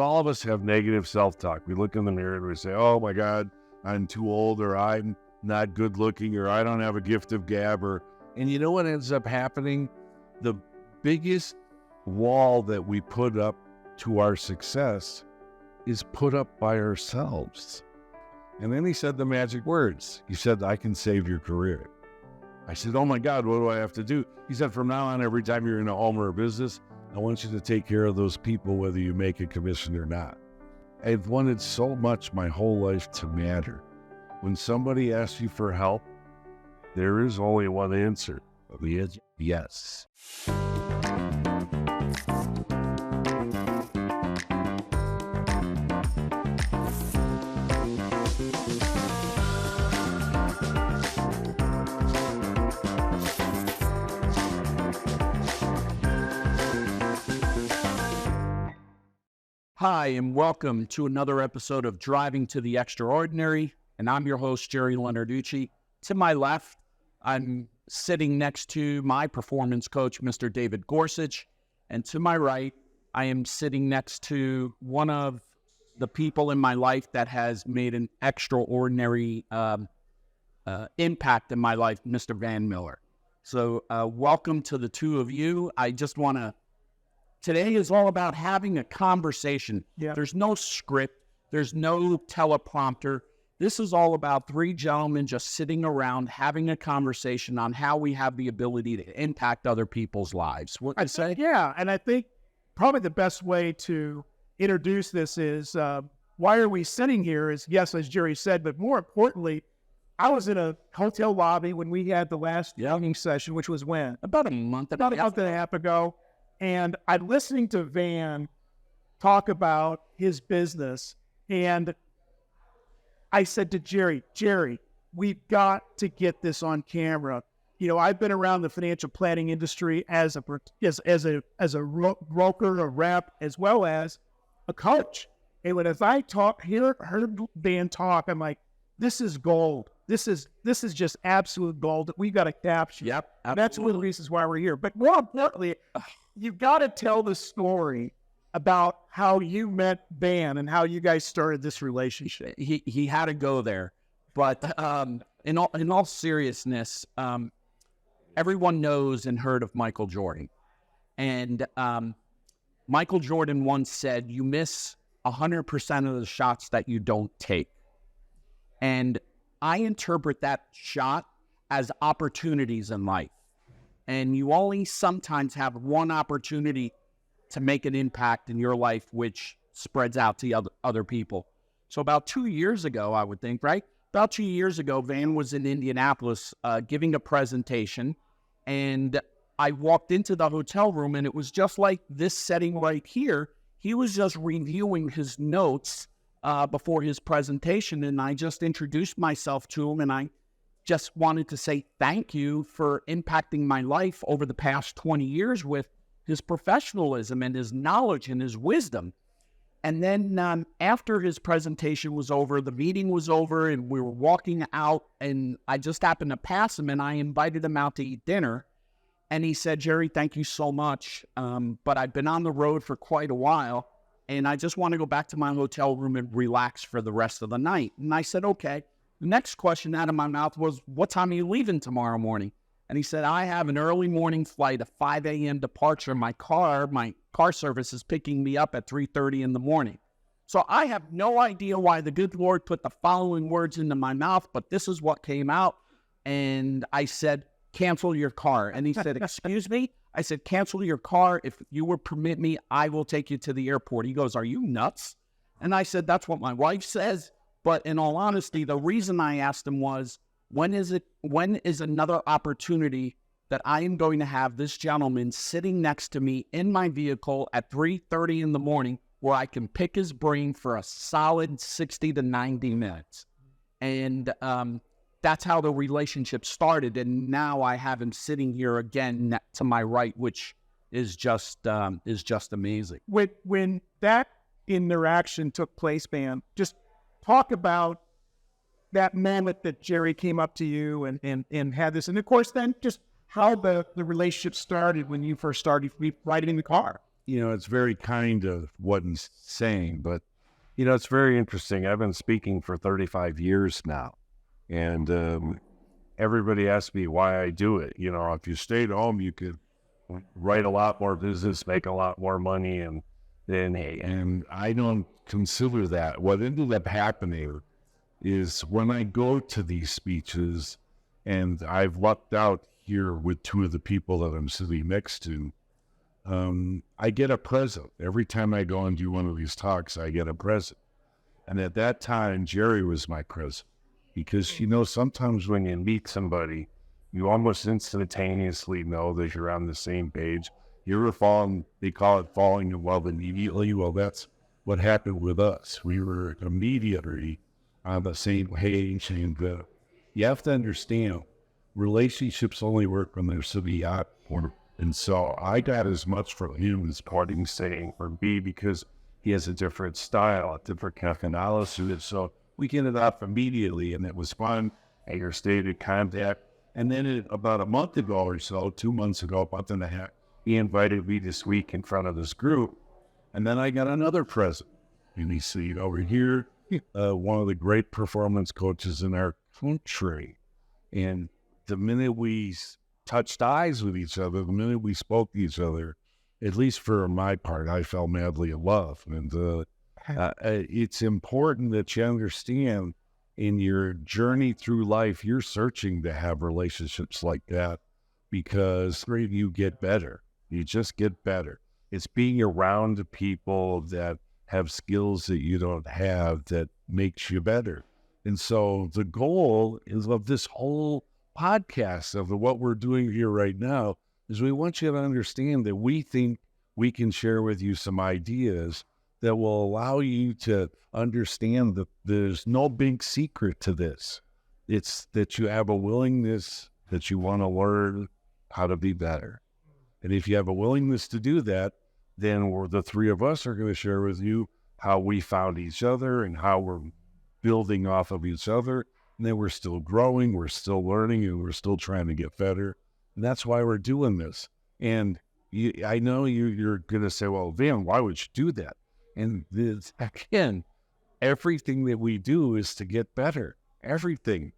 All of us have negative self-talk. We look in the mirror and we say, oh my God, I'm too old, or I'm not good looking, or I don't have a gift of gab. And you know what ends up happening? The biggest wall that we put up to our success is put up by ourselves. And then he said the magic words. He said, I can save your career. I said, oh my God, what do I have to do? He said, from now on, every time you're in a home or a business, I want you to take care of those people, whether you make a commission or not. I've wanted so much my whole life to matter. When somebody asks you for help, there is only one answer. The answer is yes. Hi, and welcome to another episode of Driving to the Extraordinary, and I'm your host, Gerry Linarducci. To my left, I'm sitting next to my performance coach, Mr. 𝗍𝗵 𝗍𝗃, and to my right, I am sitting next to one of the people in my life that has made an extraordinary impact in my life, Mr. Van Mueller. So welcome to the two of you. I just want to Today is all about having a conversation. Yeah. There's no script. There's no teleprompter. This is all about three gentlemen just sitting around having a conversation on how we have the ability to impact other people's lives. What I'd say? Yeah, and I think probably the best way to introduce this is why are we sitting here is, yes, as Gerry said, but more importantly, I was in a hotel lobby when we had the last training session, which was when? About a month and a half ago. And I'm listening to Van talk about his business, and I said to Gerry, we've got to get this on camera. You know, I've been around the financial planning industry as a broker, a rep, as well as a coach. And when as I heard Van talk, I'm like, this is gold. This is just absolute gold that we've got to capture. Yep, absolutely. That's one of the reasons why we're here. But more importantly, you've got to tell the story about how you met Van and how you guys started this relationship. He had to go there, but in all seriousness, everyone knows and heard of Michael Jordan, and Michael Jordan once said, "You miss 100% of the shots that you don't take," and I interpret that shot as opportunities in life. And you only sometimes have one opportunity to make an impact in your life, which spreads out to other people. So about 2 years ago, I would think, right? About 2 years ago, Van was in Indianapolis giving a presentation, and I walked into the hotel room, and it was just like this setting right here. He was just reviewing his notes before his presentation, and I just introduced myself to him, and I just wanted to say thank you for impacting my life over the past 20 years with his professionalism and his knowledge and his wisdom. And then after his presentation was over, the meeting was over, and we were walking out, and I just happened to pass him, and I invited him out to eat dinner. And he said, Gerry, thank you so much, but I've been on the road for quite a while, and I just want to go back to my hotel room and relax for the rest of the night. And I said, okay. The next question out of my mouth was, what time are you leaving tomorrow morning? And he said, I have an early morning flight, a 5 a.m. departure. My car service is picking me up at 3:30 in the morning. So I have no idea why the good Lord put the following words into my mouth, but this is what came out. And I said, cancel your car. And he said, excuse me? I said, cancel your car. If you would permit me, I will take you to the airport. He goes, are you nuts? And I said, that's what my wife says. But in all honesty, the reason I asked him was, when is another opportunity that I am going to have this gentleman sitting next to me in my vehicle at 3:30 in the morning where I can pick his brain for a solid 60 to 90 minutes? And that's how the relationship started. And now I have him sitting here again to my right, which is just amazing. When that interaction took place, Van, just talk about that moment that Gerry came up to you and had this. And of course, then just how the relationship started when you first started riding in the car. it's very kind of what he's saying, but, it's very interesting. I've been speaking for 35 years now, and everybody asks me why I do it. If you stayed home, you could write a lot more business, make a lot more money, and I don't consider that. What ended up happening is when I go to these speeches, and I've lucked out here with two of the people that I'm sitting next to, I get a present. Every time I go and do one of these talks, I get a present. And at that time, Gerry was my present. Because, sometimes when you meet somebody, you almost instantaneously know that you're on the same page. You ever they call it falling in love immediately. Well, that's what happened with us. We were immediately on the same page. And you have to understand, relationships only work when they're symbiotic. And so I got as much from him as parting saying from B, because he has a different style, a different kind of analysis. So we get it off immediately, and it was fun. And your stated contact. And then about a month ago or so, 2 months ago, a month and a half, he invited me to speak in front of this group. And then I got another present. And he said, over here, one of the great performance coaches in our country. And the minute we touched eyes with each other, the minute we spoke to each other, at least for my part, I fell madly in love. And it's important that you understand, in your journey through life, you're searching to have relationships like that, because you get better. You just get better. It's being around people that have skills that you don't have that makes you better. And so the goal is of this whole podcast, of what we're doing here right now, is we want you to understand that we think we can share with you some ideas that will allow you to understand that there's no big secret to this. It's that you have a willingness, that you want to learn how to be better. And if you have a willingness to do that, then the three of us are going to share with you how we found each other and how we're building off of each other. And then we're still growing, we're still learning, and we're still trying to get better. And that's why we're doing this. And I know you're going to say, well, Van, why would you do that? And again, everything that we do is to get better. Everything.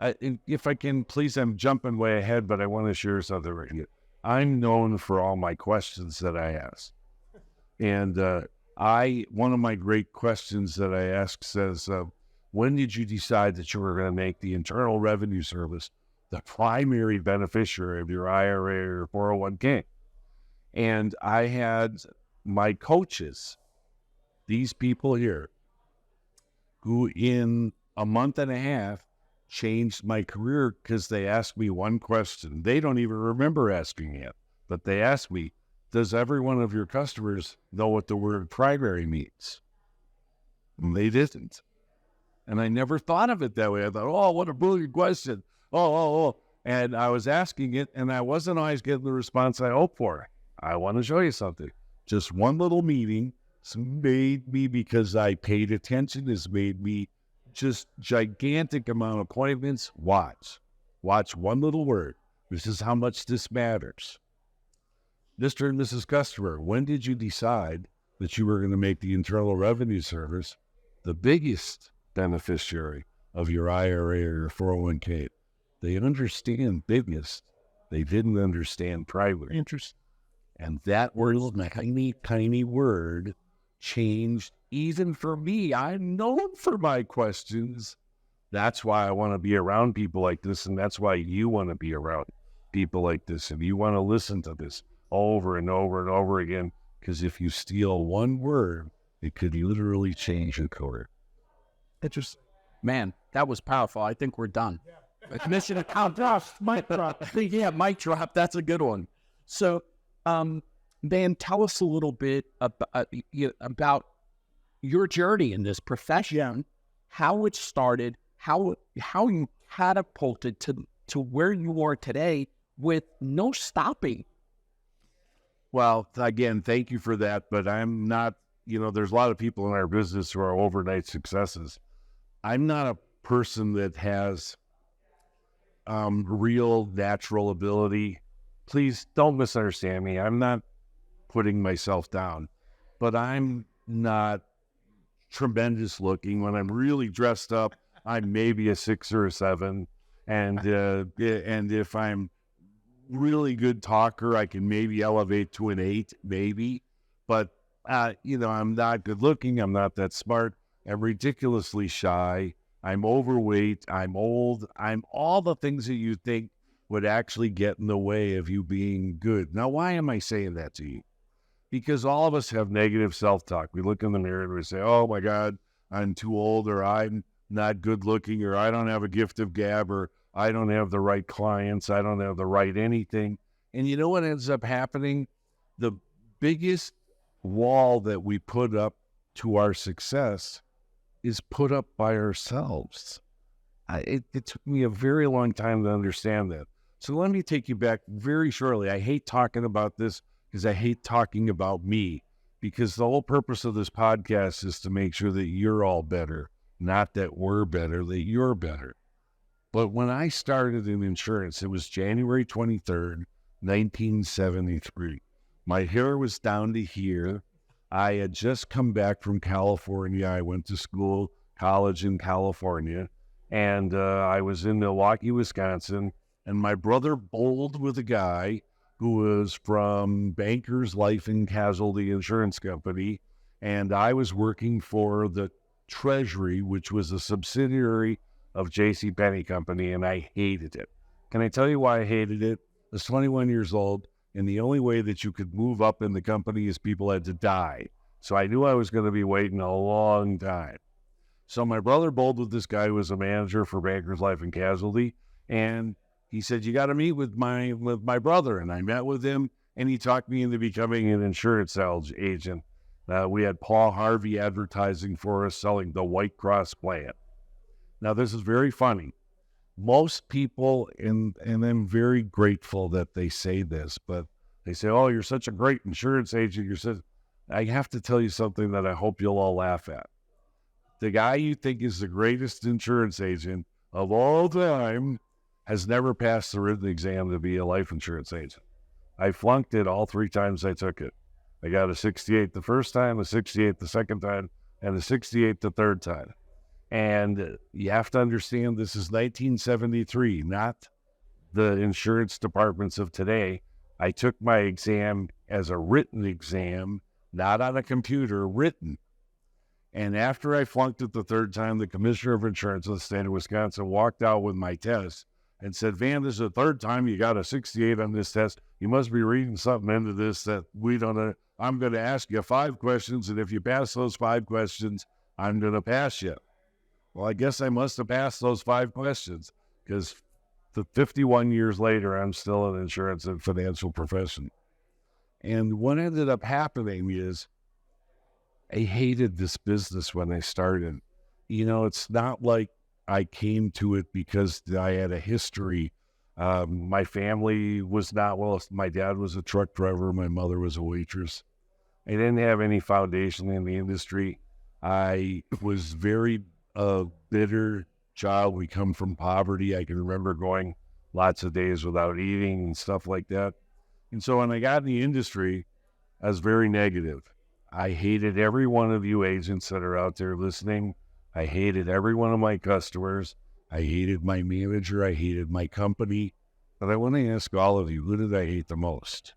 And if I can, please, I'm jumping way ahead, but I want to share something right here. I'm known for all my questions that I ask. And one of my great questions that I ask says, when did you decide that you were going to make the Internal Revenue Service the primary beneficiary of your IRA or 401k? And I had my coaches, these people here, who in a month and a half changed my career, because they asked me one question. They don't even remember asking it, but they asked me, does every one of your customers know what the word primary means? And they didn't. And I never thought of it that way. I thought, oh, what a brilliant question. Oh. And I was asking it, and I wasn't always getting the response I hoped for. I want to show you something. Just one little meeting made me, because I paid attention, has made me just gigantic amount of appointments. Watch one little word. This is how much this matters. Mr. and Mrs. Customer, when did you decide that you were going to make the Internal Revenue Service the biggest beneficiary of your IRA or your 401k? They understand biggest. They didn't understand primary. Interesting. And that word, tiny word, changed even for me. I'm known for my questions. That's why I want to be around people like this, and that's why you want to be around people like this, and you want to listen to this over and over and over again, because if you steal one word, it could literally change your career. Interesting. Man, that was powerful. I think we're done. Yeah. Mission accomplished. Mic drop. Yeah, mic drop. That's a good one. So, Dan, tell us a little bit about your journey in this profession, how it started, how you catapulted to where you are today with no stopping. Well, again, thank you for that, but I'm not, there's a lot of people in our business who are overnight successes. I'm not a person that has real natural ability. Please don't misunderstand me. I'm not putting myself down. But I'm not tremendous looking. When I'm really dressed up, I'm maybe a 6 or a 7. And if I'm really good talker, I can maybe elevate to an 8, maybe. But, I'm not good looking. I'm not that smart. I'm ridiculously shy. I'm overweight. I'm old. I'm all the things that you think would actually get in the way of you being good. Now, why am I saying that to you? Because all of us have negative self-talk. We look in the mirror and we say, oh my God, I'm too old, or I'm not good looking, or I don't have a gift of gab, or I don't have the right clients, I don't have the right anything. And you know what ends up happening? The biggest wall that we put up to our success is put up by ourselves. It took me a very long time to understand that. So let me take you back very shortly. I hate talking about this because I hate talking about me, because the whole purpose of this podcast is to make sure that you're all better, not that we're better, that you're better. But when I started in insurance, it was January 23rd, 1973. My hair was down to here. I had just come back from California. I went to college in California, and I was in Milwaukee, Wisconsin, and my brother bowled with a guy who was from Bankers Life and Casualty Insurance Company, and I was working for the Treasury, which was a subsidiary of JCPenney Company, and I hated it. Can I tell you why I hated it? I was 21 years old, and the only way that you could move up in the company is people had to die. So I knew I was going to be waiting a long time. So my brother bowled with this guy who was a manager for Bankers Life and Casualty, and he said, you got to meet with my brother. And I met with him, and he talked me into becoming an insurance sales agent. We had Paul Harvey advertising for us, selling the White Cross plan. Now, this is very funny. Most people, and I'm very grateful that they say this, but they say, oh, you're such a great insurance agent. I have to tell you something that I hope you'll all laugh at. The guy you think is the greatest insurance agent of all time has never passed the written exam to be a life insurance agent. I flunked it all 3 times I took it. I got a 68 the first time, a 68 the second time, and a 68 the third time. And you have to understand, this is 1973, not the insurance departments of today. I took my exam as a written exam, not on a computer, written. And after I flunked it the third time, the commissioner of insurance of the state of Wisconsin walked out with my test and said, Van, this is the third time you got a 68 on this test. You must be reading something into this that we don't know. I'm going to ask you 5 questions, and if you pass those 5 questions, I'm going to pass you. Well, I guess I must have passed those 5 questions, because 51 years later, I'm still in insurance and financial profession. And what ended up happening is I hated this business when I started. It's not like I came to it because I had a history. My family was not well. My dad was a truck driver. My mother was a waitress. I didn't have any foundation in the industry. I was very bitter child. We come from poverty. I can remember going lots of days without eating and stuff like that. And so when I got in the industry, I was very negative. I hated every one of you agents that are out there listening. I hated every one of my customers. I hated my manager. I hated my company. But I want to ask all of you, who did I hate the most?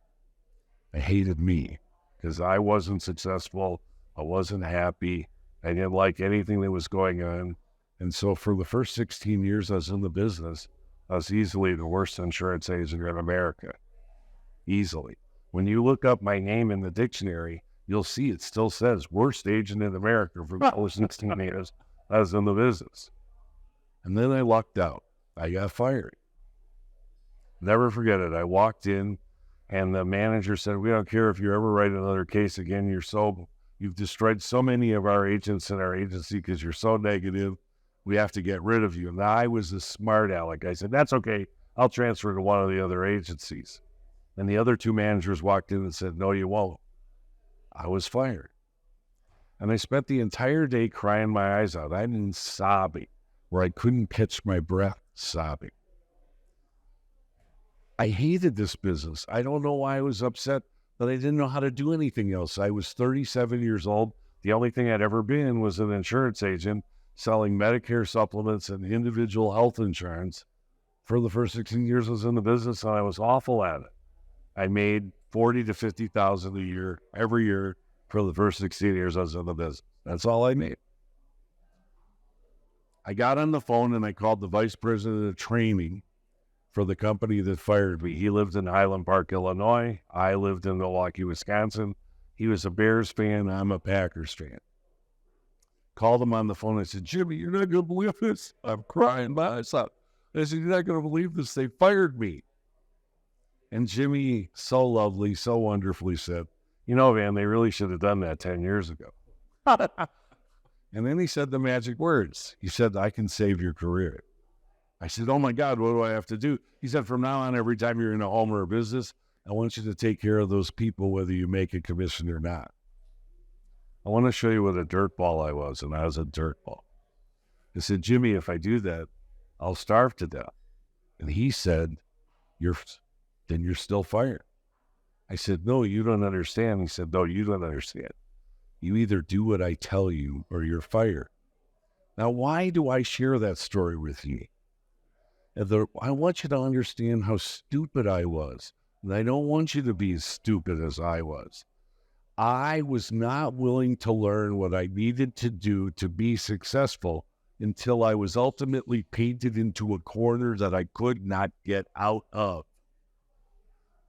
I hated me, because I wasn't successful. I wasn't happy. I didn't like anything that was going on. And so for the first 16 years I was in the business, I was easily the worst insurance agent in America. Easily. When you look up my name in the dictionary, you'll see it still says worst agent in America for the first 16 years I was in the business. And then I lucked out. I got fired. Never forget it. I walked in, and the manager said, we don't care if you ever write another case again. You've destroyed so many of our agents in our agency because you're so negative. We have to get rid of you. And I was a smart aleck. I said, that's okay. I'll transfer to one of the other agencies. And the other 2 managers walked in and said, no, you won't. I was fired. And I spent the entire day crying my eyes out. I mean, sobbing, where I couldn't catch my breath, sobbing. I hated this business. I don't know why I was upset, but I didn't know how to do anything else. I was 37 years old. The only thing I'd ever been was an insurance agent selling Medicare supplements and individual health insurance for the first 16 years I was in the business, and I was awful at it. I made $40,000 to $50,000 a year, every year, for the first 16 years I was in the business. That's all I made. I got on the phone and I called the vice president of training for the company that fired me. He lived in Highland Park, Illinois. I lived in Milwaukee, Wisconsin. He was a Bears fan. I'm a Packers fan. Called him on the phone. I said, Jimmy, you're not going to believe this. I'm crying myself. I said, you're not going to believe this. They fired me. And Jimmy, so lovely, so wonderfully said, you know, Van, they really should have done that 10 years ago. And then he said the magic words. He said, I can save your career. I said, oh my God, what do I have to do? He said, from now on, every time you're in a home or a business, I want you to take care of those people, whether you make a commission or not. I want to show you what a dirtball I was, and I was a dirtball. I said, Jimmy, if I do that, I'll starve to death. And he said, then you're still fired. I said, no, you don't understand. He said, no, you don't understand. You either do what I tell you or you're fired. Now, why do I share that story with you? I want you to understand how stupid I was. And I don't want you to be as stupid as I was. I was not willing to learn what I needed to do to be successful until I was ultimately painted into a corner that I could not get out of.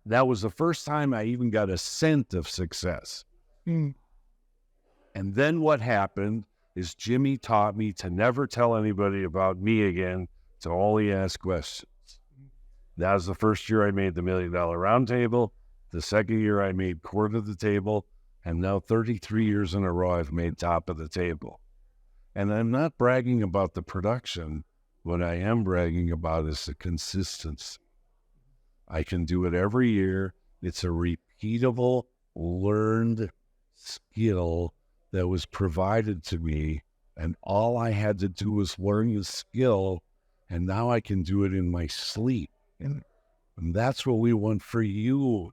That was the first time I even got a scent of success. And then what happened is Jimmy taught me to never tell anybody about me again, to only ask questions. That was the first year I made the $1 Million Roundtable. The second year I made Court of the Table. And now 33 years in a row, I've made Top of the Table. And I'm not bragging about the production. What I am bragging about is the consistency. I can do it every year. It's a repeatable, learned skill that was provided to me. And all I had to do was learn the skill. And now I can do it in my sleep. And that's what we want for you.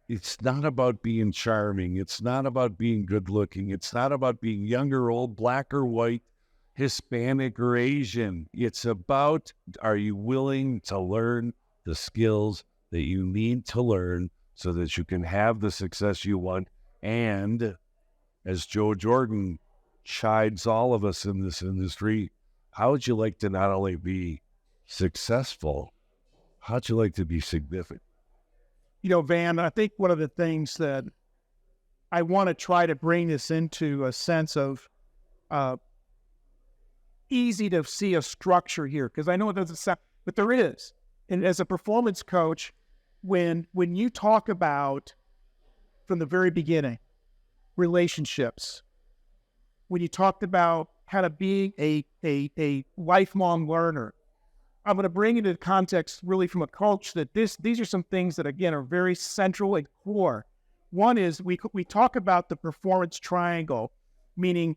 It's not about being charming. It's not about being good looking. It's not about being young or old, black or white, Hispanic or Asian. It's about, are you willing to learn the skills that you need to learn so that you can have the success you want? And as Joe Jordan chides all of us in this industry, how would you like to not only be successful, how'd you like to be significant? You know, Van, I think one of the things that I want to try to bring this into a sense of easy to see a structure here, because I know it doesn't sound, but there is. And as a performance coach, when you talk about, from the very beginning, relationships, when you talked about kind of being a lifelong learner, I'm going to bring it into context really from a coach that these are some things that, again, are very central and core. One is we talk about the performance triangle, meaning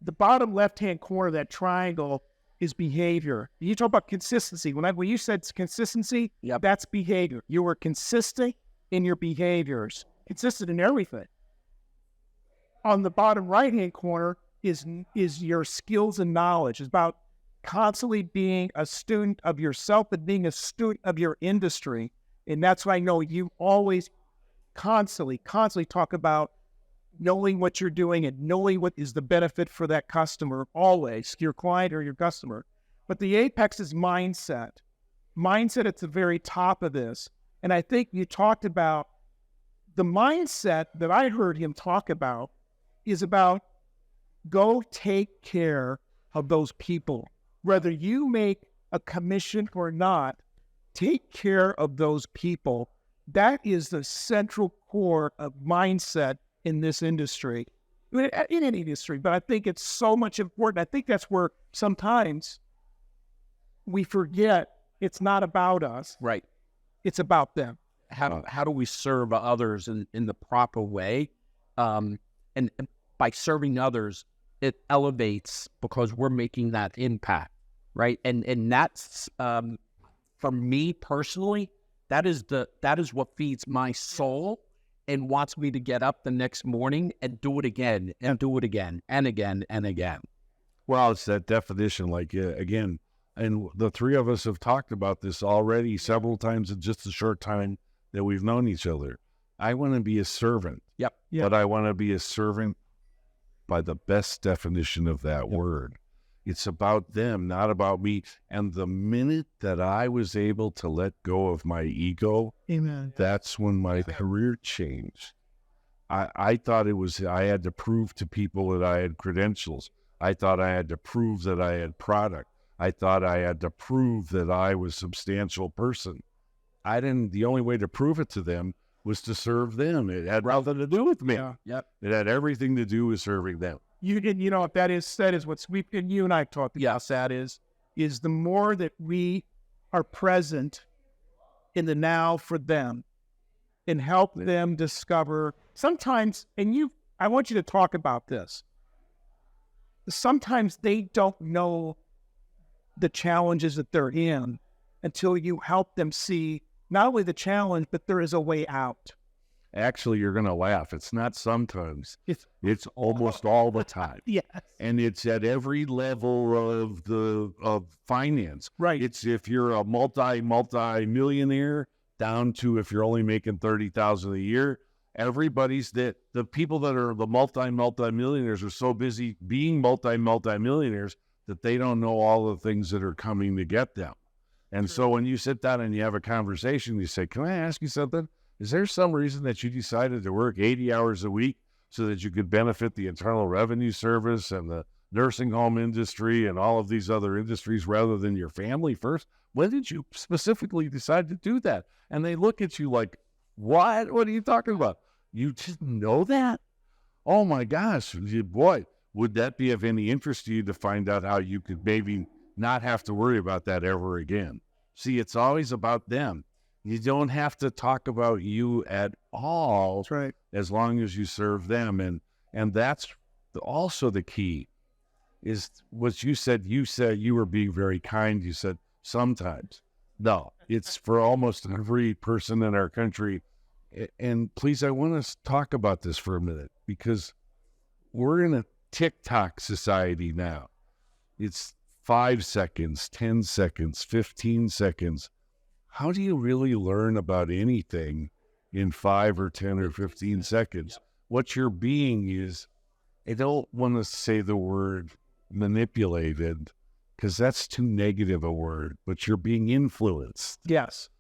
the bottom left-hand corner of that triangle is behavior. You talk about consistency. When you said consistency, Yep. That's behavior. You were consistent in your behaviors, consistent in everything. On the bottom right-hand corner is your skills and knowledge. It's about constantly being a student of yourself and being a student of your industry. And that's why I know you always constantly talk about knowing what you're doing and knowing what is the benefit for that customer, always, your client or your customer. But the apex is mindset. Mindset at the very top of this. And I think you talked about the mindset that I heard him talk about is about go take care of those people. Whether you make a commission or not, take care of those people. That is the central core of mindset in this industry, in any industry. But I think it's so much important. I think that's where sometimes we forget it's not about us. Right. It's about them. How do we serve others in the proper way? And by serving others, it elevates because we're making that impact, right? And that's for me personally, that is what feeds my soul and wants me to get up the next morning and do it again and do it again and again and again. Well, it's that definition, like, again, and the three of us have talked about this already several times in just a short time that we've known each other. I want to be a servant. Yep. But I want to be a servant by the best definition of that word. It's about them, not about me. And the minute that I was able to let go of my ego, Amen. that's when my career changed. I thought I had to prove to people that I had credentials. I thought I had to prove that I had product. I thought I had to prove that I was a substantial person. The only way to prove it to them was to serve them. It had nothing to do with me. Yeah. Yep. It had everything to do with serving them. If that is what's and you and I talked about that is the more that we are present in the now for them and help them discover sometimes, I want you to talk about this. Sometimes they don't know the challenges that they're in until you help them see not only the challenge, but there is a way out. Actually, you're going to laugh. It's not sometimes. It's almost all the time. Yes. And it's at every level of finance. Right. It's if you're a multi-millionaire down to if you're only making $30,000 a year. Everybody's the people that are the multi-millionaires are so busy being multi-millionaires that they don't know all the things that are coming to get them. And so when you sit down and you have a conversation, you say, can I ask you something? Is there some reason that you decided to work 80 hours a week so that you could benefit the Internal Revenue Service and the nursing home industry and all of these other industries rather than your family first? When did you specifically decide to do that? And they look at you like, what? What are you talking about? You didn't know that? Oh my gosh, boy, would that be of any interest to you to find out how you could maybe not have to worry about that ever again? See, it's always about them. You don't have to talk about you at all. That's right. As long as you serve them. And that's also the key is what you said. You said you were being very kind. You said sometimes. No, it's for almost every person in our country. And please, I want to talk about this for a minute because we're in a TikTok society now. It's 5 seconds, 10 seconds, 15 seconds. How do you really learn about anything in 5 or 10 or 15 seconds? What you're being is, I don't want to say the word manipulated because that's too negative a word, but you're being influenced. Yes.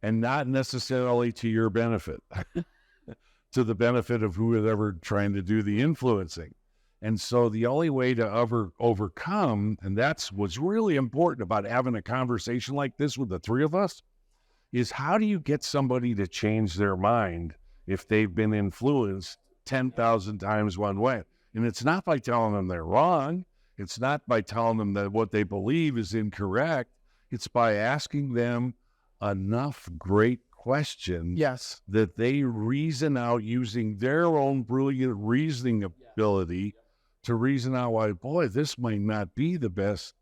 And not necessarily to your benefit, to the benefit of whoever trying to do the influencing. And so the only way to overcome, and that's what's really important about having a conversation like this with the three of us, is how do you get somebody to change their mind if they've been influenced 10,000 times one way? And it's not by telling them they're wrong. It's not by telling them that what they believe is incorrect. It's by asking them enough great questions Yes. that they reason out using their own brilliant reasoning ability to reason out why, boy, this might not be the best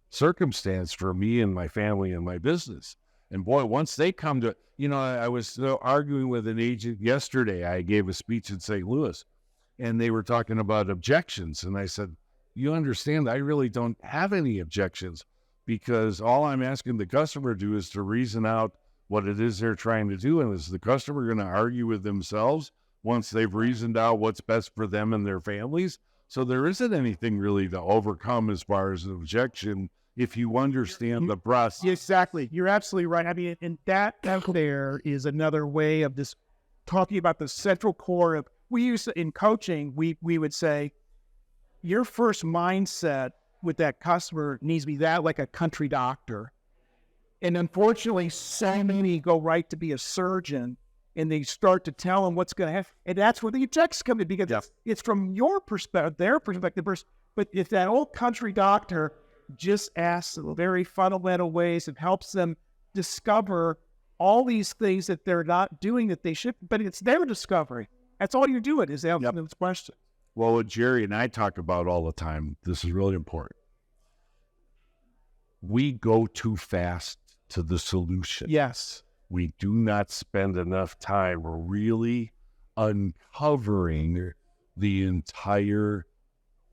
circumstance for me and my family and my business. And boy, once they come to, I was arguing with an agent yesterday. I gave a speech in St. Louis and they were talking about objections. And I said, you understand, I really don't have any objections because all I'm asking the customer to do is to reason out what it is they're trying to do. And is the customer going to argue with themselves once they've reasoned out what's best for them and their families? So there isn't anything really to overcome as far as an objection if you understand the process. Exactly. You're absolutely right. I mean, and that out there is another way of this talking about the central core of, we use in coaching, we would say, your first mindset with that customer needs to be that like a country doctor. And unfortunately, so many go right to be a surgeon and they start to tell them what's going to happen. And that's where the objections come in because it's from your perspective, their perspective. But if that old country doctor just asks in very fundamental ways, it helps them discover all these things that they're not doing that they should, but it's their discovery. That's all you're doing is asking those questions. Well, what Gerry and I talk about all the time, this is really important. We go too fast to the solution. Yes. We do not spend enough time really uncovering the entire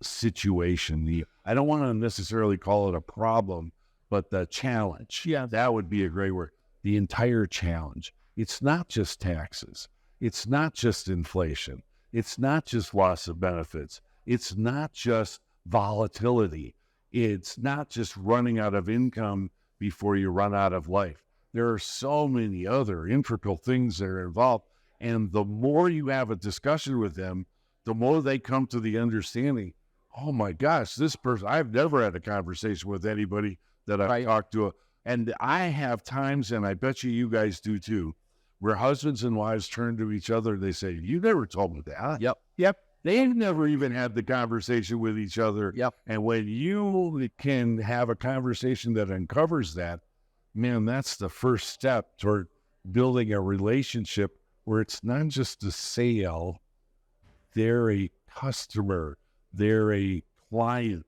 situation. I don't want to necessarily call it a problem, but the challenge. Yeah. That would be a great word. The entire challenge. It's not just taxes. It's not just inflation. It's not just loss of benefits. It's not just volatility. It's not just running out of income before you run out of life. There are so many other integral things that are involved. And the more you have a discussion with them, the more they come to the understanding, oh my gosh, this person, I've never had a conversation with anybody that I've talked to. And I have times, and I bet you guys do too, where husbands and wives turn to each other and they say, you never told me that. Yep. They've never even had the conversation with each other. Yep. And when you can have a conversation that uncovers that, man, that's the first step toward building a relationship where it's not just a sale, they're a customer, they're a client,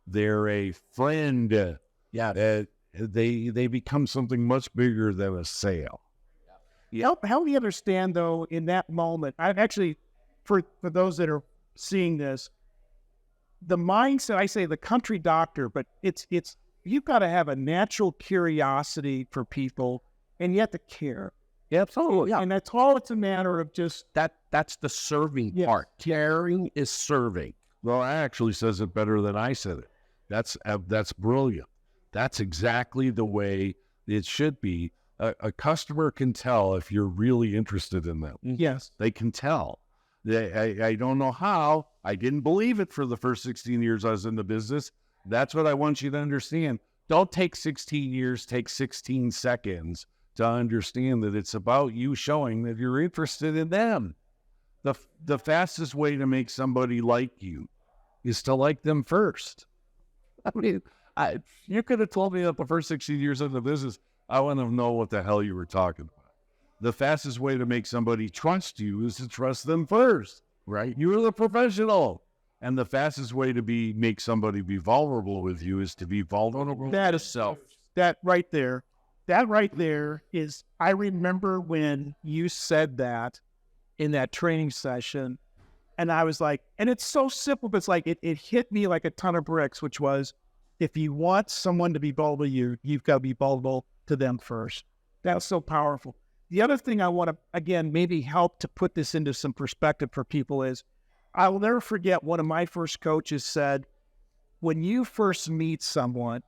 they're a friend. Yeah. They become something much bigger than a sale. Help me understand, though, in that moment, I've actually, for those that are seeing this, the mindset, I say the country doctor, but it's you've got to have a natural curiosity for people, and you have to care. Yeah, absolutely. Yeah. And that's all it's a matter of just... That's the serving part. Caring is serving. Well, I actually says it better than I said it. That's brilliant. That's exactly the way it should be. A customer can tell if you're really interested in them. Yes. They can tell. I don't know how. I didn't believe it for the first 16 years I was in the business. That's what I want you to understand. Don't take 16 years, take 16 seconds to understand that it's about you showing that you're interested in them. The fastest way to make somebody like you is to like them first. I mean, you could have told me that the first 16 years of the business, I wouldn't have known what the hell you were talking about. The fastest way to make somebody trust you is to trust them first, right? You're the professional. And the fastest way to make somebody be vulnerable with you is to be vulnerable That with is yourself. That right there is, I remember when you said that in that training session, and I was like, and it's so simple, but it's like, it hit me like a ton of bricks, which was, if you want someone to be vulnerable to you, you've got to be vulnerable to them first. That's so powerful. The other thing I want to, again, maybe help to put this into some perspective for people is, I will never forget one of my first coaches said, when you first meet someone,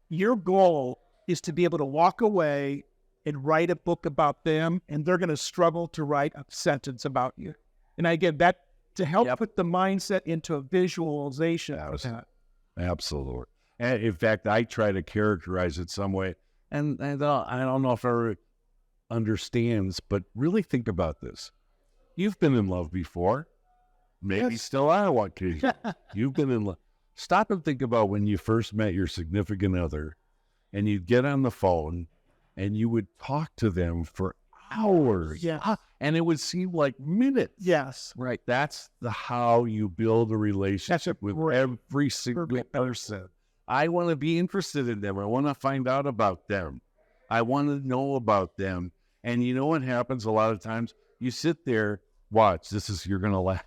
your goal is to be able to walk away and write a book about them, and they're going to struggle to write a sentence about you. And again, that to help put the mindset into a visualization. Absolutely. And in fact, I try to characterize it some way, and I don't know if everyone understands, but really think about this. You've been in love before. Maybe still are one case. You've been in love. Stop and think about when you first met your significant other, and you'd get on the phone, and you would talk to them for hours. Yeah. And it would seem like minutes. Yes. Right. That's how you build a relationship with every single person. I want to be interested in them. I want to find out about them. I want to know about them. And you know what happens a lot of times? You sit there, watch, you're going to laugh.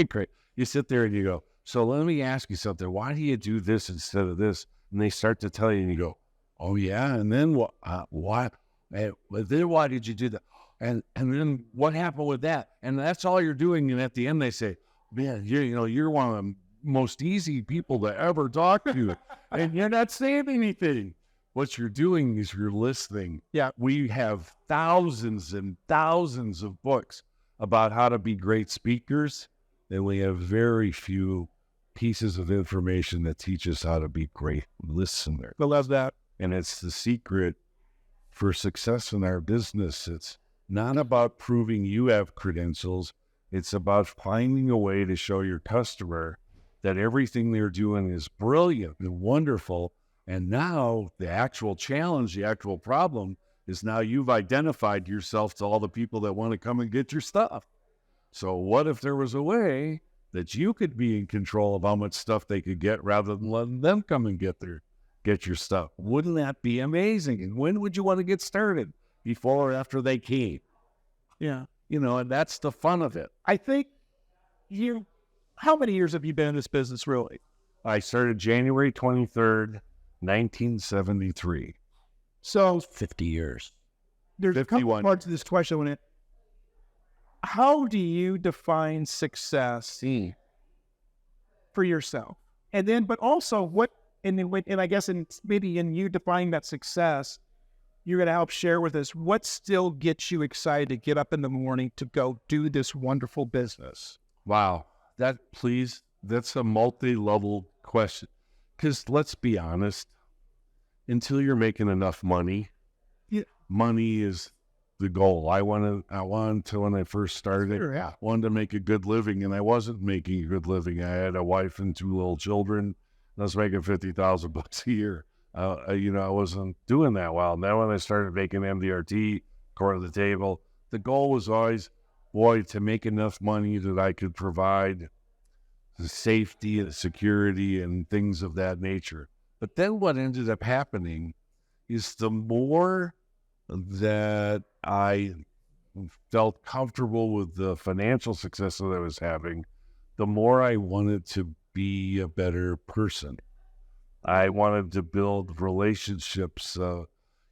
Great. You sit there and you go, so let me ask you something. Why do you do this instead of this? And they start to tell you and you go, oh yeah. And then what? And then why did you do that? And then what happened with that? And that's all you're doing. And at the end they say, man, you're one of the most easy people to ever talk to. And you're not saying anything. What you're doing is you're listening. Yeah. We have thousands and thousands of books about how to be great speakers, and we have very few pieces of information that teach us how to be great listeners. I love that. And it's the secret for success in our business. It's not about proving you have credentials. It's about finding a way to show your customer that everything they're doing is brilliant and wonderful. And now the actual challenge, the actual problem is now you've identified yourself to all the people that want to come and get your stuff. So what if there was a way that you could be in control of how much stuff they could get rather than letting them come and get your stuff? Wouldn't that be amazing? And when would you want to get started? Before or after they came? Yeah. and that's the fun of it. I think how many years have you been in this business, really? I started January 23rd, 1973. So 50 years. There's a couple 51. parts of this question. How do you define success for yourself? And then, but also and I guess maybe in you defining that success, you're going to help share with us what still gets you excited to get up in the morning to go do this wonderful business. Wow. That's a multi-level question. Because let's be honest, until you're making enough money, money is the goal. I wanted to, when I first started, wanted to make a good living, and I wasn't making a good living. I had a wife and 2 little children. I was making $50,000 a year. I wasn't doing that well. Now when I started making MDRT, core of the table, the goal was always, to make enough money that I could provide the safety and security and things of that nature. But then what ended up happening is the more that I felt comfortable with the financial success that I was having, the more I wanted to be a better person. I wanted to build relationships,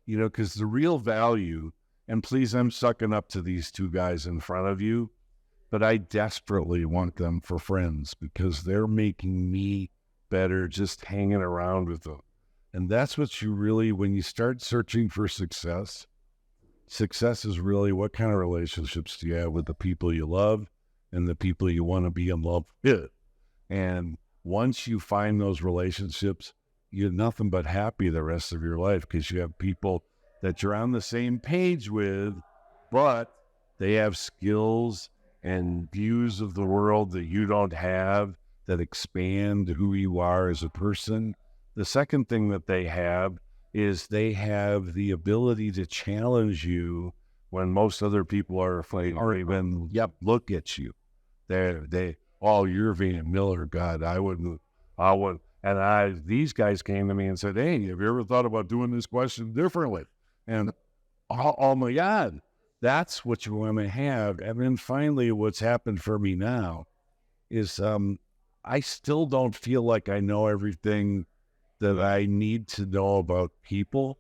because the real value, and please, I'm sucking up to these 2 guys in front of you, but I desperately want them for friends because they're making me better just hanging around with them. And that's what you really, when you start searching for success is really what kind of relationships do you have with the people you love and the people you want to be in love with. And once you find those relationships, you're nothing but happy the rest of your life because you have people that you're on the same page with, but they have skills and views of the world that you don't have that expand who you are as a person. The second thing that they have is they have the ability to challenge you when most other people are afraid or even look at you. You're Van Miller, God, I wouldn't. And these guys came to me and said, hey, have you ever thought about doing this question differently? And oh my God, that's what you want to have. And then finally, what's happened for me now is I still don't feel like I know everything that I need to know about people.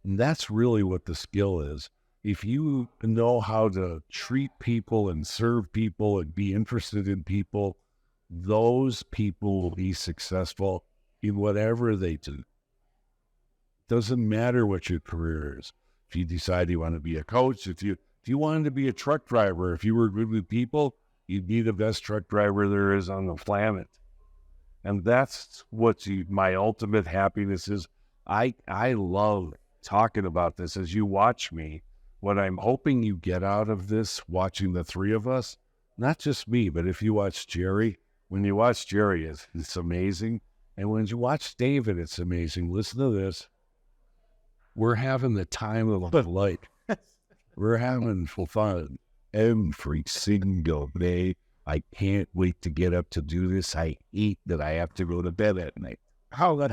And that's really what the skill is. If you know how to treat people and serve people and be interested in people, those people will be successful in whatever they do. Doesn't matter what your career is. If you decide you want to be a coach, if you wanted to be a truck driver, if you were good with people, you'd be the best truck driver there is on the planet. And that's what my ultimate happiness is. I love talking about this as you watch me. What I'm hoping you get out of this, watching the 3 of us, not just me, but if you watch Gerry, when you watch Gerry, it's amazing. And when you watch David, it's amazing. Listen to this. We're having the time of our life. We're having fun every single day. I can't wait to get up to do this. I hate that I have to go to bed at night. I was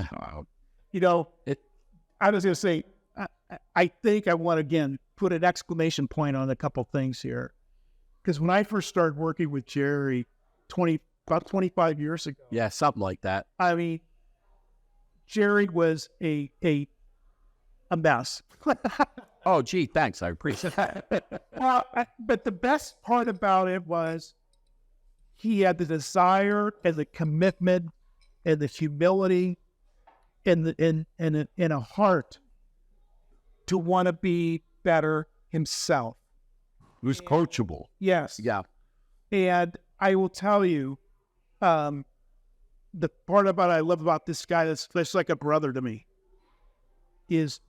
going to say, I think I want to, again, put an exclamation point on a couple things here. Because when I first started working with Gerry about 25 years ago. Yeah, something like that. I mean, Gerry was a mess. Oh, gee, thanks. I appreciate that. But the best part about it was he had the desire and the commitment and the humility and a heart to want to be better himself. He was coachable. Yes. Yeah. And I will tell you, the part about I love about this guy that's like a brother to me is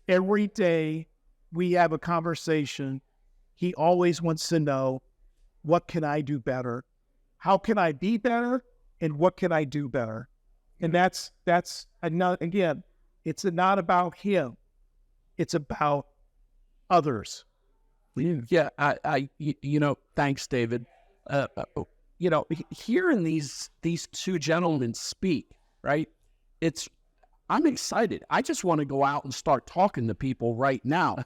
every day we have a conversation. He always wants to know, what can I do better? How can I be better? And what can I do better? And that's another, again, it's not about him. It's about others. Yeah, thanks, David. Hearing these 2 gentlemen speak, right? I'm excited. I just want to go out and start talking to people right now.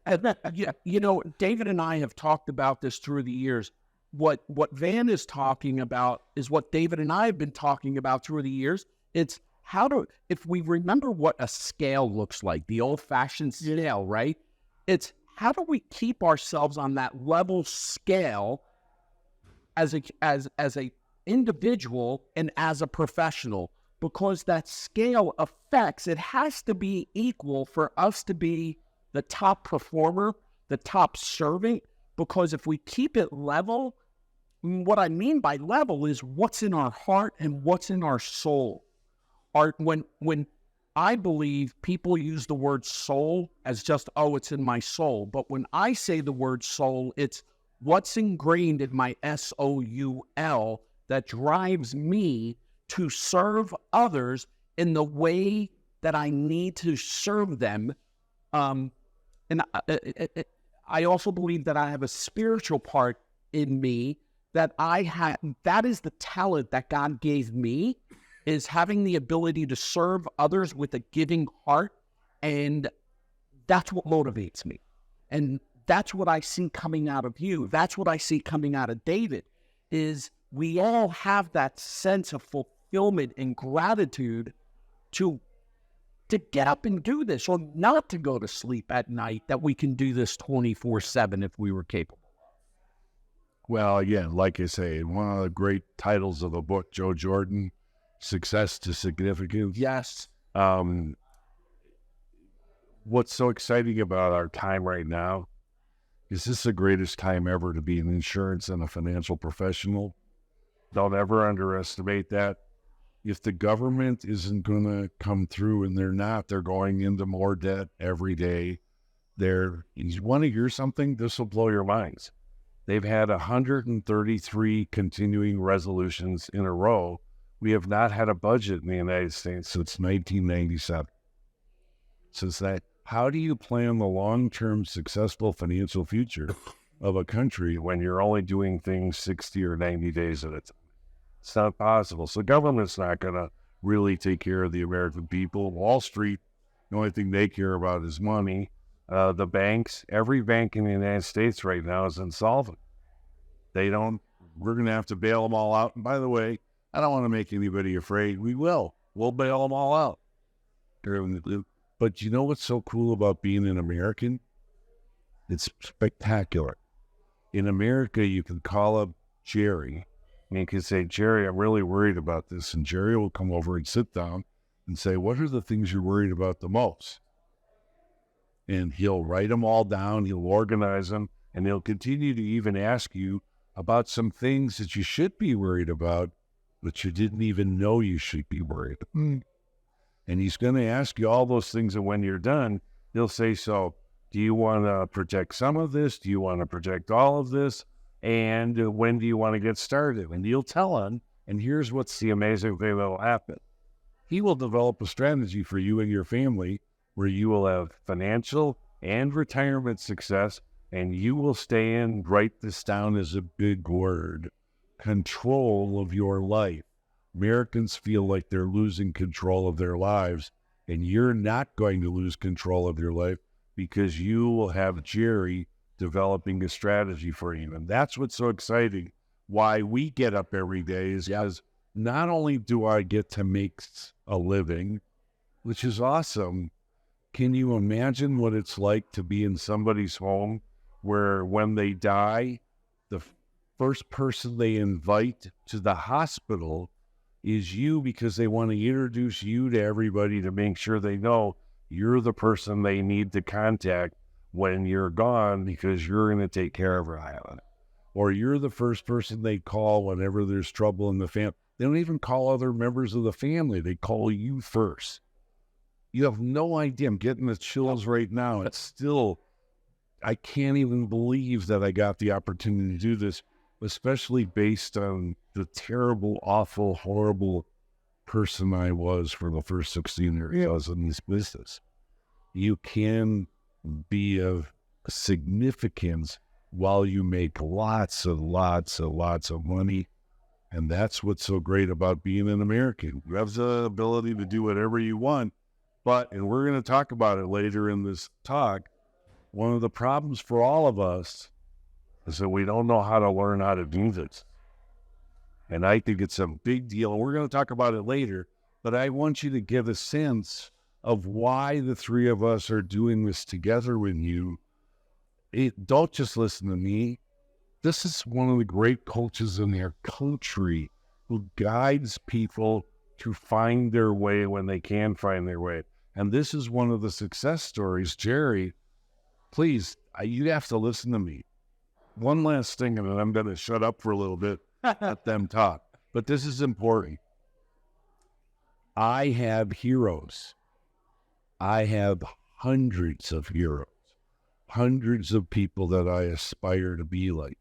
And, you know, David and I have talked about this through the years. What Van is talking about is what David and I have been talking about through the years. It's if we remember what a scale looks like, the old-fashioned scale, right? It's how do we keep ourselves on that level scale as a individual and as a professional? Because that scale affects, it has to be equal for us to be the top performer, the top servant. Because if we keep it level, what I mean by level is what's in our heart and what's in our soul. When I believe people use the word soul as just, oh, it's in my soul. But when I say the word soul, it's what's ingrained in my soul that drives me to serve others in the way that I need to serve them. And I also believe that I have a spiritual part in me that that is the talent that God gave me, is having the ability to serve others with a giving heart. And that's what motivates me. And that's what I see coming out of you. That's what I see coming out of David, is we all have that sense of fulfillment and gratitude to get up and do this, or not to go to sleep at night, that we can do this 24/7 if we were capable. Well, again, like I say, one of the great titles of the book, Joe Jordan, Success to Significance. Yes. What's so exciting about our time right now is this is the greatest time ever to be an insurance and a financial professional. Don't ever underestimate that. If the government isn't going to come through, and they're going into more debt every day. You want to hear something? This will blow your minds. They've had 133 continuing resolutions in a row. We have not had a budget in the United States since 1997. Since that, how do you plan the long-term successful financial future of a country when you're only doing things 60 or 90 days at a time? It's not possible. So government's not going to really take care of the American people. Wall Street, the only thing they care about is money. The banks, every bank in the United States right now is insolvent. We're going to have to bail them all out. And by the way, I don't want to make anybody afraid. We'll bail them all out. But you know what's so cool about being an American? It's spectacular. In America, you can call up Gerry, and you can say, Gerry, I'm really worried about this. And Gerry will come over and sit down and say, what are the things you're worried about the most? And he'll write them all down, he'll organize them, and he'll continue to even ask you about some things that you should be worried about, but you didn't even know you should be worried about. And he's going to ask you all those things, and when you're done, he'll say, so do you want to protect some of this? Do you want to protect all of this? And when do you want to get started? And you'll tell him, and here's what's the amazing thing that will happen. He will develop a strategy for you and your family where you will have financial and retirement success, and you will stay in, write this down as a big word, control of your life. Americans feel like they're losing control of their lives, and you're not going to lose control of your life because you will have Gerry developing a strategy for you. And that's what's so exciting. Why we get up every day is because not only do I get to make a living, which is awesome, can you imagine what it's like to be in somebody's home where when they die, the first person they invite to the hospital is you, because they want to introduce you to everybody to make sure they know you're the person they need to contact when you're gone, because you're going to take care of her. Or you're the first person they call whenever there's trouble in the family. They don't even call other members of the family. They call you first. You have no idea. I'm getting the chills right now. It's still, I can't even believe that I got the opportunity to do this, especially based on the terrible, awful, horrible person I was for the first 16 years I was in this business. You can be of significance while you make lots of money. And that's what's so great about being an American. You have the ability to do whatever you want, But, and we're going to talk about it later in this talk, one of the problems for all of us is that we don't know how to learn how to do this. And I think it's a big deal. And we're going to talk about it later, but I want you to get a sense of why the three of us are doing this together with you. Don't just listen to me. This is one of the great coaches in our country who guides people to find their way when they can find their way. And this is one of the success stories. Gerry, please, you have to listen to me. One last thing, and then I'm going to shut up for a little bit, let them talk. But this is important. I have heroes. I have hundreds of heroes, hundreds of people that I aspire to be like.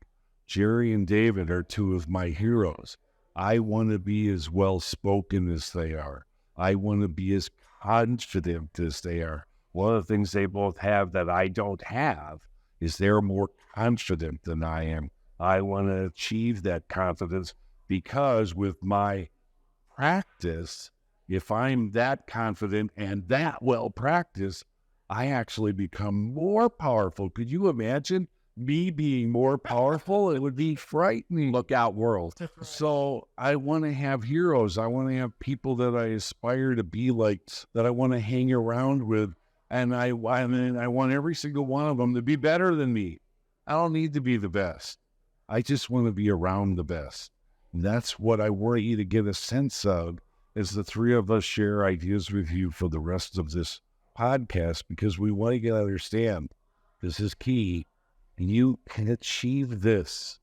Gerry and David are two of my heroes. I want to be as well-spoken as they are. I want to be as confident as they are. One of the things they both have that I don't have is they're more confident than I am. I want to achieve that confidence because with my practice, if I'm that confident and that well-practiced, I actually become more powerful. Could you imagine me being more powerful? It would be frightening. Look out, world. So I want to have heroes. I want to have people that I aspire to be like, that I want to hang around with. And I want every single one of them to be better than me. I don't need to be the best. I just want to be around the best. And that's what I want you to get a sense of as the three of us share ideas with you for the rest of this podcast, because we want you to understand this is key. You can achieve this.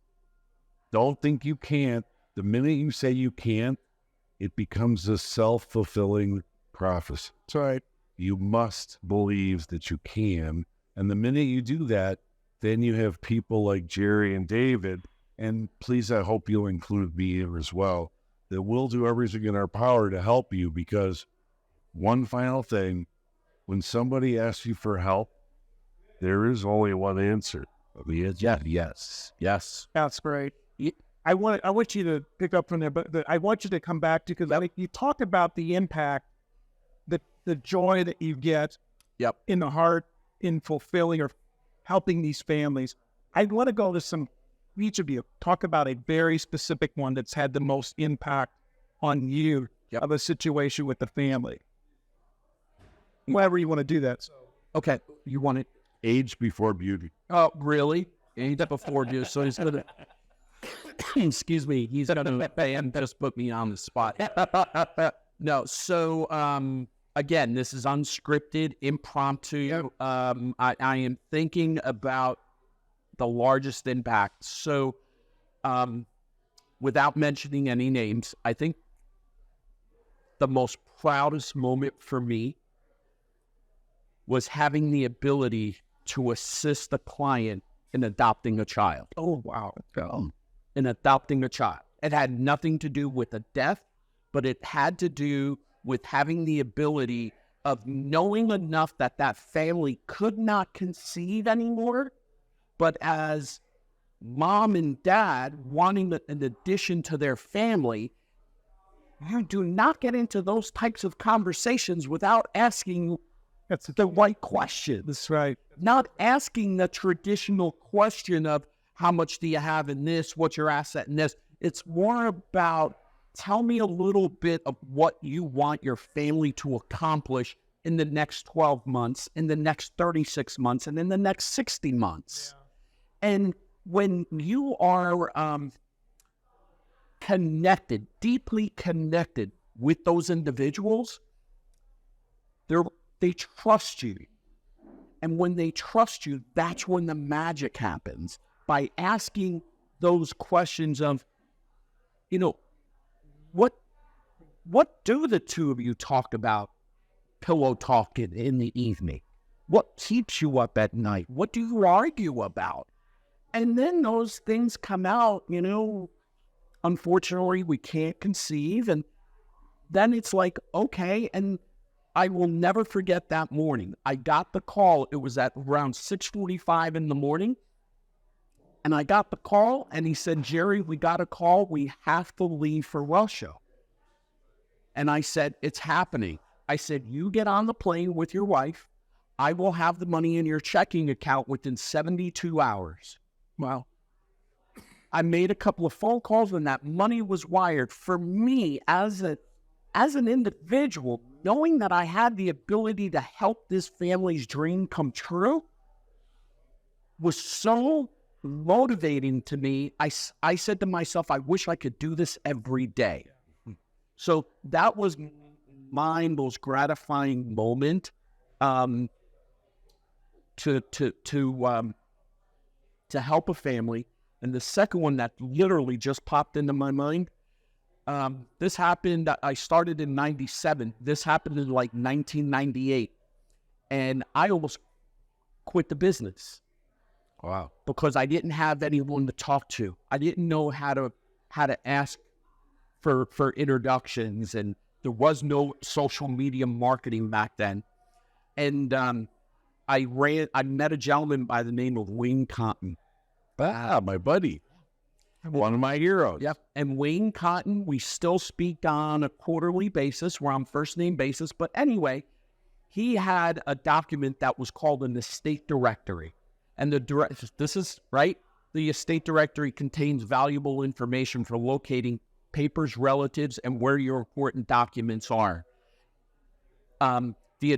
Don't think you can't. The minute you say you can't, it becomes a self-fulfilling prophecy. That's right. You must believe that you can. And the minute you do that, then you have people like Gerry and David, and please, I hope you'll include me here as well, that we'll do everything in our power to help you, because one final thing, when somebody asks you for help, there is only one answer. Yes. That's great. I want you to pick up from there, but I want you to come back to, because you talked about the impact, the joy that you get in the heart in fulfilling or helping these families. I want to go to each of you, talk about a very specific one that's had the most impact on you of a situation with the family. Whatever you want to do that. So. Okay, you want it? Age before beauty. Oh, really? Age before beauty. So he's gonna, excuse me, he's gonna just put me on the spot. No, so again, this is unscripted, impromptu. I am thinking about the largest impact. So, without mentioning any names, I think the most proudest moment for me was having the ability to assist a client in adopting a child. Oh, wow. In adopting a child. It had nothing to do with a death, but it had to do with having the ability of knowing enough that that family could not conceive anymore, but as mom and dad wanting an addition to their family, you do not get into those types of conversations without asking the right question. That's right. Not asking the traditional question of how much do you have in this, what's your asset in this. It's more about, tell me a little bit of what you want your family to accomplish in the next 12 months, in the next 36 months, and in the next 60 months. Yeah. And when you are connected, deeply connected with those individuals, they trust you. And when they trust you, that's when the magic happens. By asking those questions of, what do the two of you talk about pillow talk in the evening? What keeps you up at night? What do you argue about? And then those things come out, unfortunately, we can't conceive. And then it's like, okay. And I will never forget that morning. I got the call. It was at around 6:45 in the morning. And I got the call, and he said, Gerry, we got a call. We have to leave for Russia. And I said, it's happening. I said, you get on the plane with your wife. I will have the money in your checking account within 72 hours. Wow. I made a couple of phone calls and that money was wired. For me, as an individual, knowing that I had the ability to help this family's dream come true was so motivating to me. I said to myself, I wish I could do this every day. So that was my most gratifying moment to help a family. And the second one that literally just popped into my mind, this happened, I started in 97. This happened in like 1998. And I almost quit the business. Wow. Because I didn't have anyone to talk to. I didn't know how to ask for introductions, and there was no social media marketing back then. And I met a gentleman by the name of 𝗚𝗃𝗏𝗿𝗃𝗏. Ah, my buddy. One of my heroes. Yep. And 𝗚𝗃𝗏𝗏, we still speak on a quarterly basis. We're on first name basis. But anyway, he had a document that was called an estate directory. And this is right. The estate directory contains valuable information for locating papers, relatives, and where your important documents are. The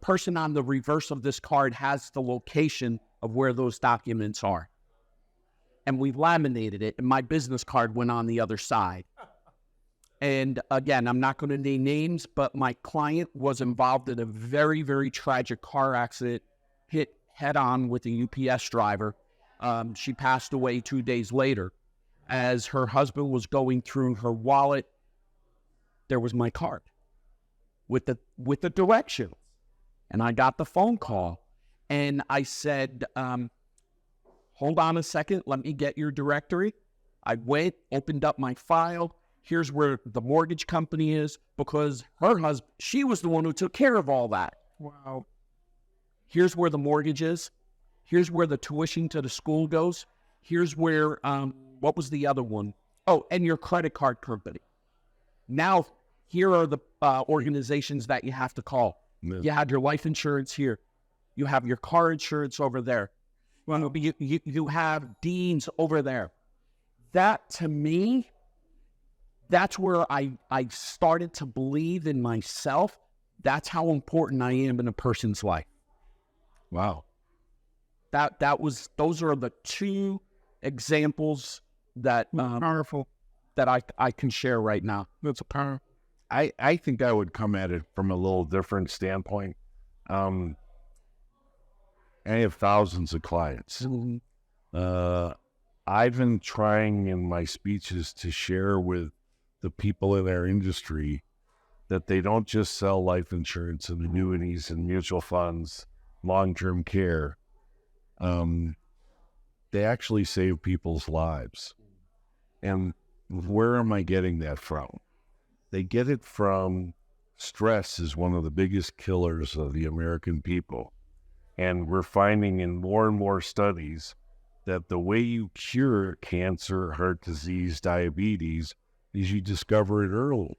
person on the reverse of this card has the location of where those documents are. And we laminated it, and my business card went on the other side. And again, I'm not going to name names, but my client was involved in a very, very tragic car accident, hit head-on with a UPS driver. She passed away 2 days later. As her husband was going through her wallet, there was my card with the directions. And I got the phone call, and I said, hold on a second, let me get your directory. I went, opened up my file. Here's where the mortgage company is, because her husband, she was the one who took care of all that. Wow. Here's where the mortgage is. Here's where the tuition to the school goes. Here's where, what was the other one? Oh, and your credit card company. Now, here are the organizations that you have to call. Yeah. You have your life insurance here. You have your car insurance over there. Well, you have deans over there. That, to me, that's where I started to believe in myself. That's how important I am in a person's life. Wow. Those are the two examples that powerful that I can share right now. That's a power. I think I would come at it from a little different standpoint. I have thousands of clients. Mm-hmm. I've been trying in my speeches to share with the people in our industry that they don't just sell life insurance and annuities and mutual funds, long-term care. They actually save people's lives. And where am I getting that from? They get it from stress is one of the biggest killers of the American people. And we're finding in more and more studies that the way you cure cancer, heart disease, diabetes is you discover it early.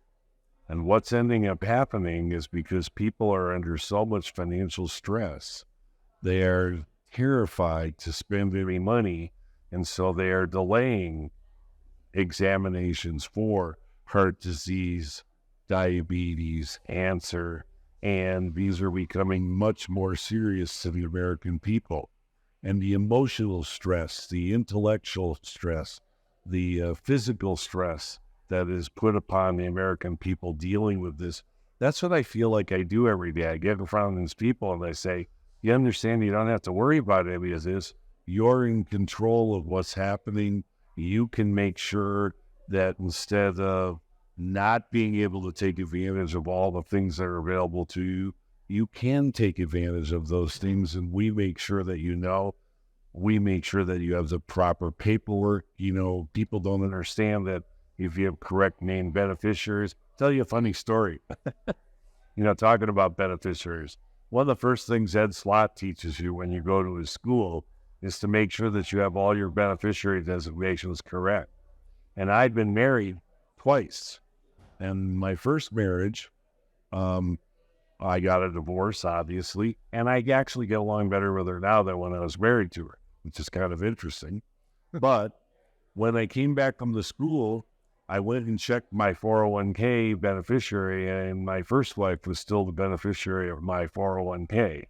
And what's ending up happening is because people are under so much financial stress, they are terrified to spend any money, and so they are delaying examinations for heart disease, diabetes, cancer, and these are becoming much more serious to the American people. And the emotional stress, the intellectual stress, the physical stress that is put upon the American people dealing with this, that's what I feel like I do every day. I get in front of these people and I say, you understand you don't have to worry about any of this. You're in control of what's happening. You can make sure that instead of not being able to take advantage of all the things that are available to you, you can take advantage of those things. And we make sure that we make sure that you have the proper paperwork. You know, people don't understand that if you have correct named beneficiaries. Tell you a funny story. Talking about beneficiaries. One of the first things Ed Slott teaches you when you go to his school is to make sure that you have all your beneficiary designations correct. And I'd been married twice. And my first marriage, I got a divorce, obviously, and I actually get along better with her now than when I was married to her, which is kind of interesting. But when I came back from the school, I went and checked my 401k beneficiary, and my first wife was still the beneficiary of my 401k.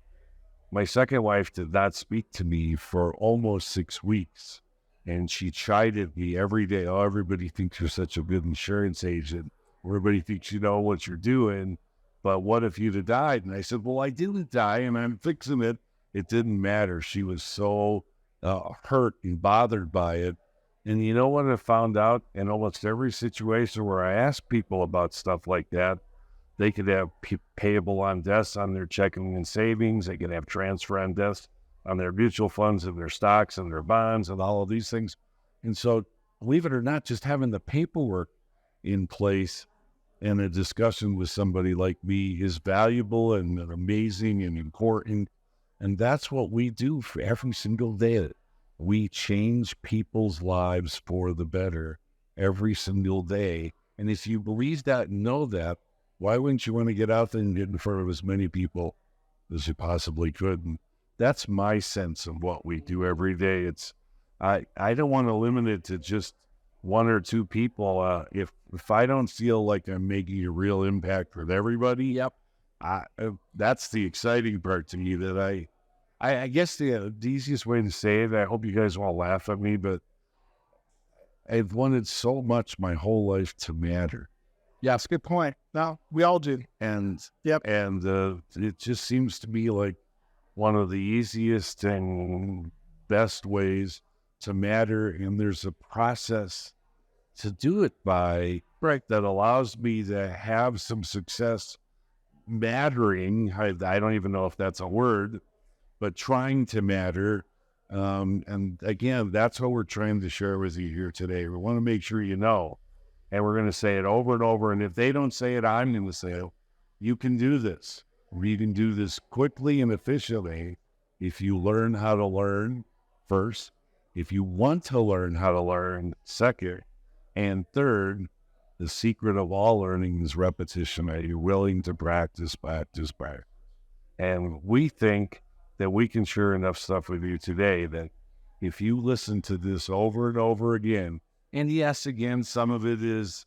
My second wife did not speak to me for almost 6 weeks, and she chided me every day. Oh, everybody thinks you're such a good insurance agent. Everybody thinks you know what you're doing, but what if you'd have died? And I said, well, I didn't die, and I'm fixing it. It didn't matter. She was so hurt and bothered by it. And you know what I found out? In almost every situation where I ask people about stuff like that, they could have payable on deaths on their checking and savings. They could have transfer on deaths on their mutual funds and their stocks and their bonds and all of these things. And so, believe it or not, just having the paperwork in place and a discussion with somebody like me is valuable and amazing and important. And that's what we do for every single day. We change people's lives for the better every single day. And if you believe that and know that, why wouldn't you want to get out there and get in front of as many people as you possibly could? And that's my sense of what we do every day. I don't want to limit it to just one or two people. If I don't feel like I'm making a real impact with everybody, that's the exciting part to me. That I guess the easiest way to say it, I hope you guys won't laugh at me, but I've wanted so much my whole life to matter. Yeah, that's a good point. No, we all do. And it just seems to be like one of the easiest and best ways to matter. And there's a process to do it by that allows me to have some success mattering. I don't even know if that's a word, but trying to matter. And again, that's what we're trying to share with you here today. We want to make sure you know. And we're going to say it over and over. And if they don't say it, I'm going to say it. You can do this. You can do this quickly and efficiently if you learn how to learn first, if you want to learn how to learn second, and third, the secret of all learning is repetition. Are you willing to practice? And we think that we can share enough stuff with you today that if you listen to this over and over again, and yes, again, some of it is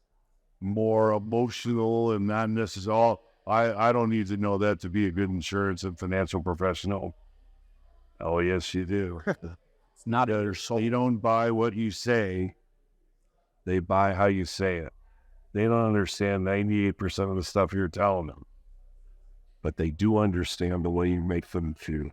more emotional and not necessarily, I don't need to know that to be a good insurance and financial professional. Oh, yes, you do. It's not your soul. They don't buy what you say. They buy how you say it. They don't understand 98% of the stuff you're telling them, but they do understand the way you make them feel.